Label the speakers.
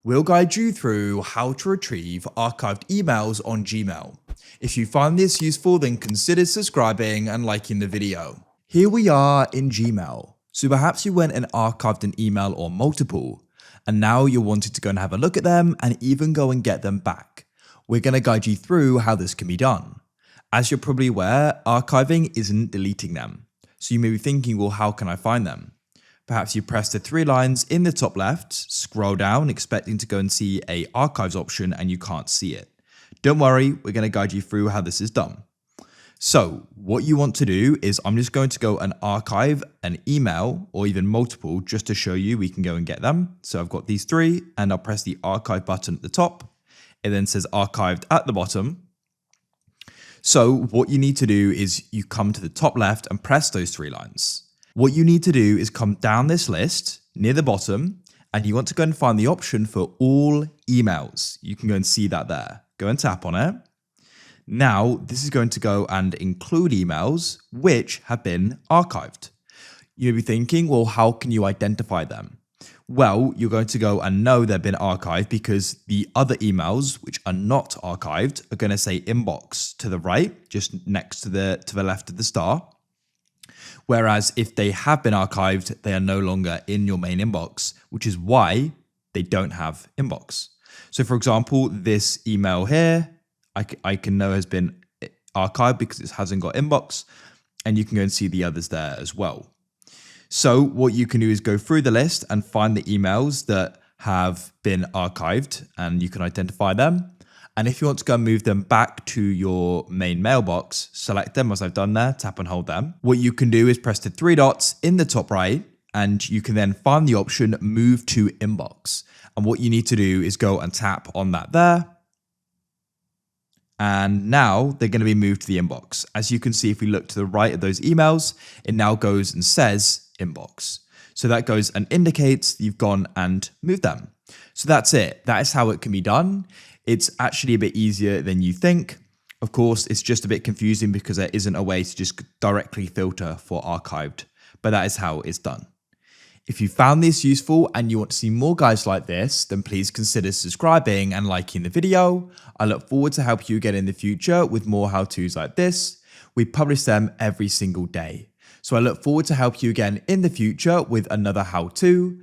Speaker 1: We'll guide you through how to retrieve archived emails on Gmail. If you find this useful, then consider subscribing and liking the video. Here we are in Gmail. So perhaps you went and archived an email or multiple, and now you're wanting to go and have a look at them and even go and get them back. We're going to guide you through how this can be done. As you're probably aware, archiving isn't deleting them. So you may be thinking, well, how can I find them? Perhaps you press the three lines in the top left, scroll down, expecting to go and see a archives option, and you can't see it. Don't worry, we're going to guide you through how this is done. So what you want to do is I'm just going to go and archive an email or even multiple just to show you we can go and get them. So I've got these three and I'll press the archive button at the top. It then says archived at the bottom. So what you need to do is you come to the top left and press those three lines. What you need to do is come down this list near the bottom and you want to go and find the option for all emails. You can go and see that there. Go and tap on it. Now, this is going to go and include emails which have been archived. You'll be thinking, well, how can you identify them? Well, you're going to go and know they've been archived because the other emails which are not archived are going to say inbox to the right, just next to the left of the star. Whereas if they have been archived, they are no longer in your main inbox, which is why they don't have inbox. So for example, this email here, I can know has been archived because it hasn't got inbox, and you can go and see the others there as well. So what you can do is go through the list and find the emails that have been archived and you can identify them. And if you want to go and move them back to your main mailbox, select them as I've done there, tap and hold them. What you can do is press the three dots in the top right and you can then find the option move to inbox. And what you need to do is go and tap on that there. And now they're going to be moved to the inbox. As you can see, if we look to the right of those emails, it now goes and says inbox. So that goes and indicates you've gone and moved them. So that's it. That is how it can be done. It's actually a bit easier than you think. Of course, it's just a bit confusing because there isn't a way to just directly filter for archived, but that is how it's done. If you found this useful and you want to see more guides like this, then please consider subscribing and liking the video. I look forward to help you again in the future with more how-tos like this. We publish them every single day. So I look forward to help you again in the future with another how-to.